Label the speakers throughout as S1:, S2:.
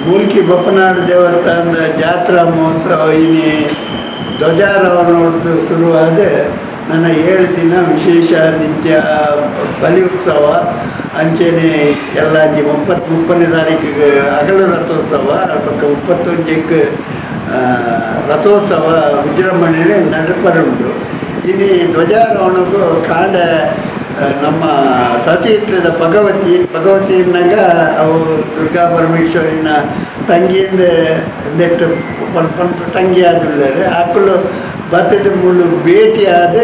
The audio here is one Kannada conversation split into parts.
S1: ಮೂಲ್ಕಿ ಬಪ್ಪನಾಡು ದೇವಸ್ಥಾನದ ಜಾತ್ರಾ ಮಹೋತ್ಸವ ಇನ್ನಿ ಧ್ವಜಾರೋಹಣದ್ದು ಶುರುವಾದ ನನ್ನ 7 ದಿನ ವಿಶೇಷ ನಿತ್ಯ ಬಲಿ ಉತ್ಸವ ಅಂಚೆನೆ ಎಲ್ಲ 30ನೇ ತಾರೀಕಿಗೆ ಹಗಲು ರಥೋತ್ಸವ ಪಕ್ಕ 31ಕ್ಕೆ ರಥೋತ್ಸವ ವಿಜೃಂಭಣೆ ನಡುಪರುಂಟು. ಇನ್ನು ಧ್ವಜಾರೋಹಣಕ್ಕೂ ಕಾಂಡ ನಮ್ಮ ಸಸಿ ಇತ್ತದ ಭಗವತಿನಾಗ ಅವು ದುರ್ಗಾ ಪರಮೇಶ್ವರಿನ ತಂಗಿಯಿಂದ ನೆಟ್ಟು ತಂಗಿ ಆದುಳ್ಳರೆ ಅಕ್ಕಳು ಬತ್ತದ ಮುಳ್ಳು ಭೇಟಿಯಾದ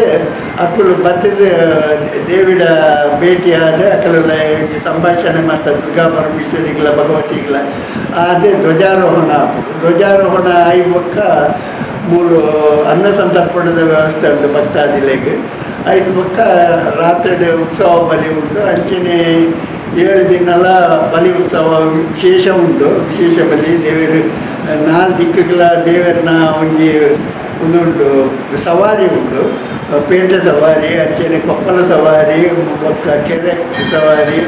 S1: ಅಕ್ಕಳು ಬತ್ತದ ದೇವಿಡ ಭೇಟಿಯಾದ ಅಕ್ಕಳೆಲ್ಲ ಸಂಭಾಷಣೆ ಮತ್ತು ದುರ್ಗಾ ಪರಮೇಶ್ವರಿಗಳ ಭಗವತಿಗಳ ಅದೇ ಧ್ವಜಾರೋಹಣ ಆಯ್ಬಕ್ಕ ಮೂರು ಅನ್ನ ಸಂತರ್ಪಣದ ವ್ಯವಸ್ಥೆ ಉಂಟು ಭಕ್ತಾದಿಲೆಗೆ ಐದು ಪಕ್ಕ ರಾತ್ರಿ ಉತ್ಸವ ಬಲಿ ಉಂಟು. ಅಂಚೆನೆ 7 ದಿನಲ ಬಲಿ ಉತ್ಸವ ವಿಶೇಷ ಉಂಟು. ವಿಶೇಷ ಬಲಿ ದೇವರು 4 ದಿಕ್ಕುಗಳ ದೇವರನ್ನ ಒಂದುಂಟು ಸವಾರಿ ಉಂಟು. ಪೇಟೆ ಸವಾರಿ ಅಂಚೆನೆ ಕೊಪ್ಪಳ ಸವಾರಿ ಒಕ್ಕ ಕೆರೆ ಸವಾರಿ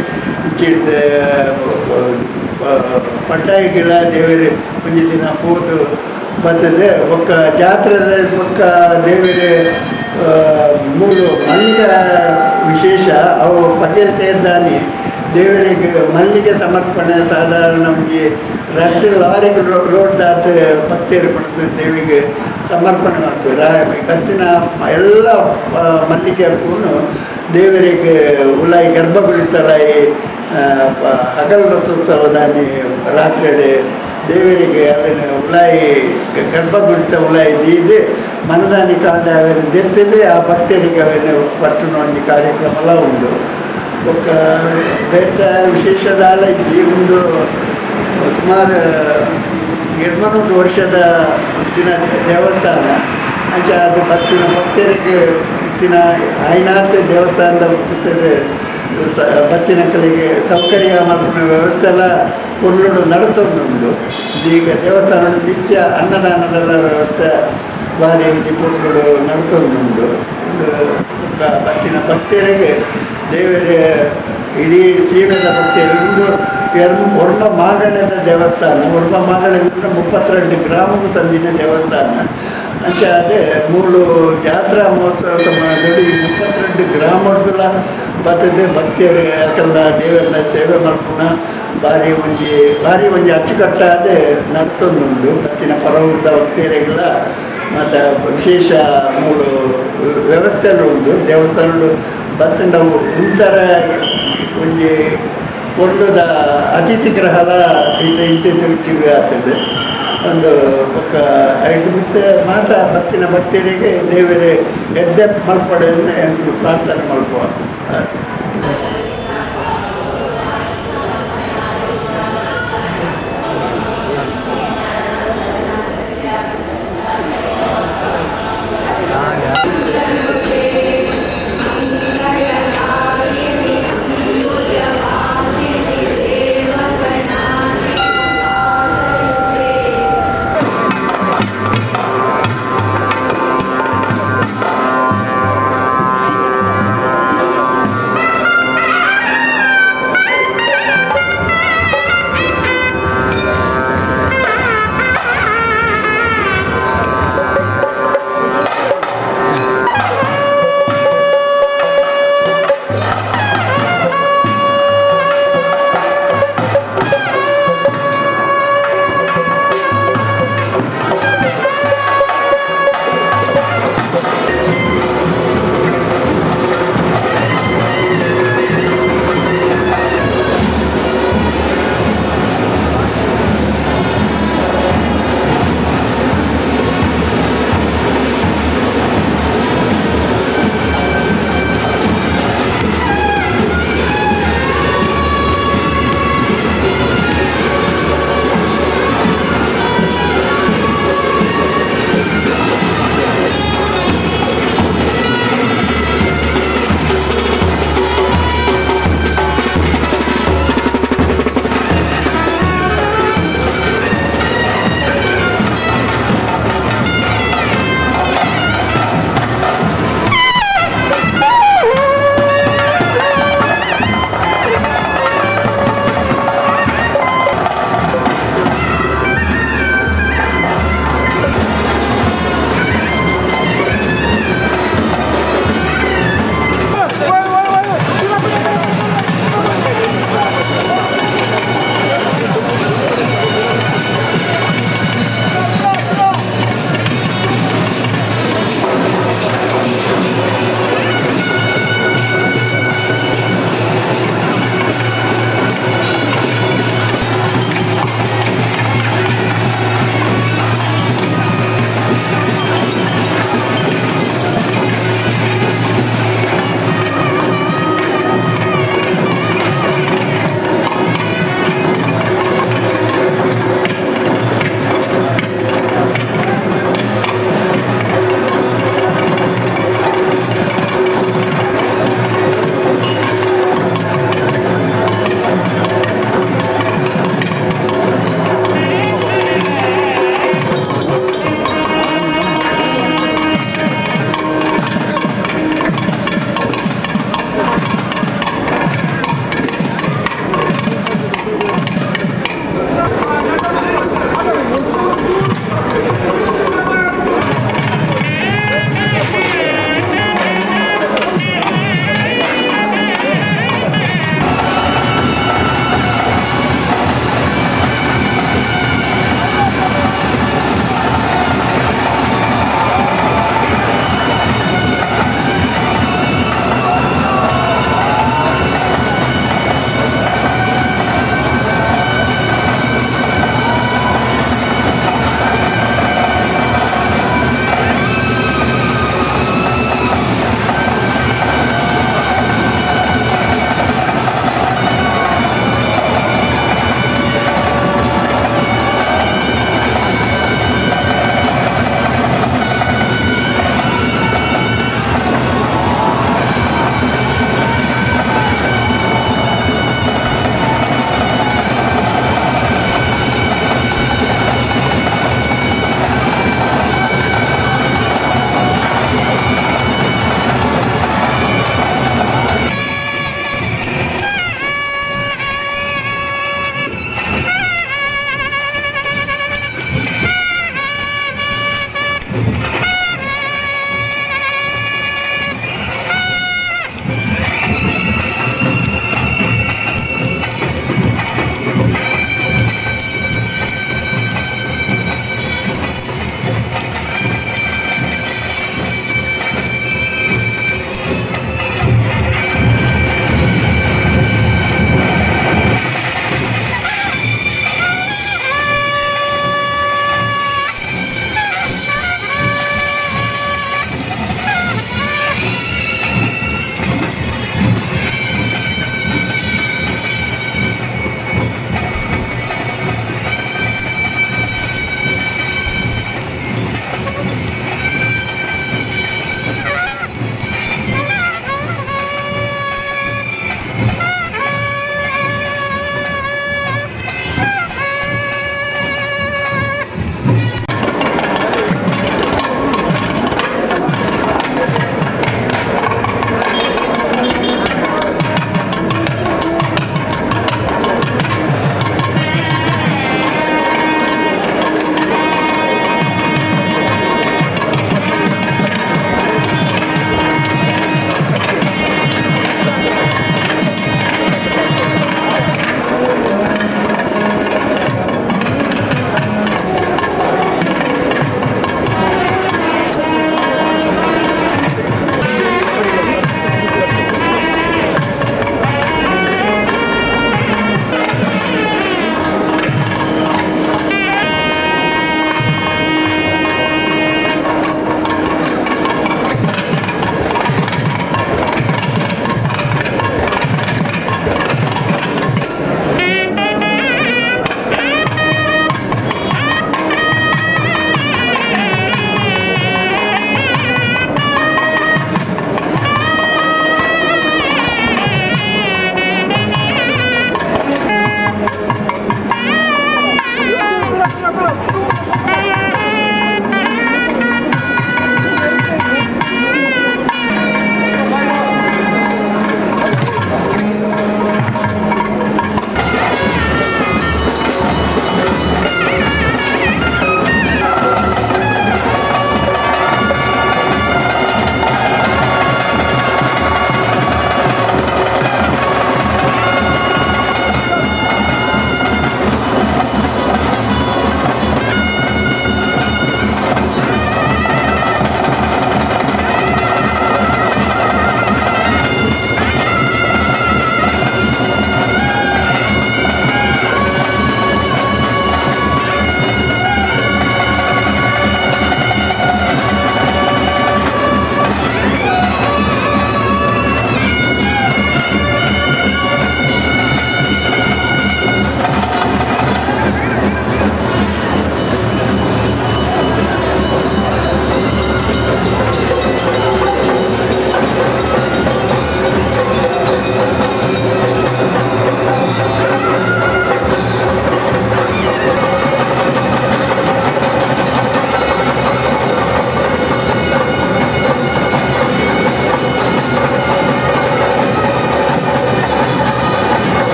S1: ಚಿಡ್ದ ಪಟ್ಟಾಯಿಗಳ ದೇವರು ಒಂದು ದಿನ ಪೋದು ಬರ್ತದೆ. ಒಕ್ಕ ಜಾತ್ರೆದ ಒಕ್ಕ ದೇವರ ಮೂರು ಮಲ್ಲಿಗೆ ವಿಶೇಷ ಅವು ಪಗೇಲ್ ತೇರ್ದಾನಿ ದೇವರಿಗೆ ಮಲ್ಲಿಗೆ ಸಮರ್ಪಣೆ ಸಾಧಾರಣ ನಮಗೆ 2 ಲಾರಿಗೆ ರೋಡ್ ದಾತ ಭಕ್ತಿಯರು ಕೊಡ್ತದೆ ದೇವಿಗೆ ಸಮರ್ಪಣೆ ಮಾಡ್ತೀವಿ. ಕತ್ತಿನ ಎಲ್ಲ ಮಲ್ಲಿಗೆ ಹೂನು ದೇವರಿಗೆ ಉಲಾಯಿ ಗರ್ಭಗುಳಿತಲಾಯಿ ಹಗಲು ರಥೋತ್ಸವದಾನಿ ರಾತ್ರಿ ದೇವರಿಗೆ ಅವನ ಉಲಾಯಿ ಗರ್ಭಗುಡಿತ ಉಲಾಯಿ ದೀದು ಮನದಾನಿ ಕಾಂಡ ಅವನ ದೆತ್ತದೆ ಆ ಭಕ್ತರಿಗೆ ಅವನ ಪಟ್ಟಣ ಒಂದು ಕಾರ್ಯಕ್ರಮ ಉಂಟು. ఒక ಬೇತ ವಿಶೇಷದಾಲ ಒಂದು ಸುಮಾರು 2 ವರ್ಷದ ಇತ್ತಿನ ದೇವಸ್ಥಾನ ಅಂಚ ಅದು ಭಕ್ತರಿಗೆ ಇತ್ತಿನ ಐನಾಥ ದೇವಸ್ಥಾನದ ಭಕ್ತಿನಗಳಿಗೆ ಸೌಕರ್ಯ ಮಲ್ಪನ ವ್ಯವಸ್ಥೆ ಎಲ್ಲ ಕೊಲ್ಲುಡು ನಡತೊಂದುಂಡು. ಈಗ ದೇವಸ್ಥಾನ ನಿತ್ಯ ಅನ್ನದಾನದೆಲ್ಲ ವ್ಯವಸ್ಥೆ ಭಾರಿ ಪೊರ್ಲುಡು ನಡತೊಂದುಂಡು. ಭಕ್ತರಿಗೆ ದೇವರ ಇಡೀ ಸೀಮೆದ ಭಕ್ತಿಯರು ಒರ್ಮ ಮಾಗಣದ ದೇವಸ್ಥಾನ. ಒರ್ಮ ಮಾಗಣದಿಂದ 32 ಗ್ರಾಮಕ್ಕೂ ತಂದಿನ ದೇವಸ್ಥಾನ ಅಂಚ ಅದೇ 3 ಜಾತ್ರಾ ಮಹೋತ್ಸವ ನೋಡಿ 32 ಗ್ರಾಮಡ್ದಲ್ಲ ಬರ್ತದೆ ಭಕ್ತಿಯರು ಯಾಕಂದ್ರೆ ದೇವರನ್ನ ಸೇವೆ ಮಾಡ್ಕೊಂಡ ಭಾರಿ ಒಂಜಿ ಅಚ್ಚುಕಟ್ಟಾದ ನಡ್ತೊಂದುಂಡು. ಬತ್ತಿನ ಪರವೃದ್ಧ ಭಕ್ತಿಯರಿಗೆಲ್ಲ ಮತ್ತು ವಿಶೇಷ 3 ವ್ಯವಸ್ಥೆಲ್ಲ ಉಂಟು. ದೇವಸ್ಥಾನ ಬತ್ತಂಡ ಒಂಥರ ಒಂಜಿ ಕೊಲ್ಲದ ಅತಿಥಿ ಗೃಹದ ಇಂತಿಗೆ ಆಗ್ತದೆ ಒಂದು ಪಕ್ಕ ಐದು ಬಿತ್ತು ಬತ್ತಿನ ಭಕ್ತರಿಗೆ ದೇವರೇ ಎಡ್ಡೆ ಮಲ್ಪಡೆಯನ್ನು ಪ್ರಾರ್ಥನೆ ಮಲ್ಪುವ.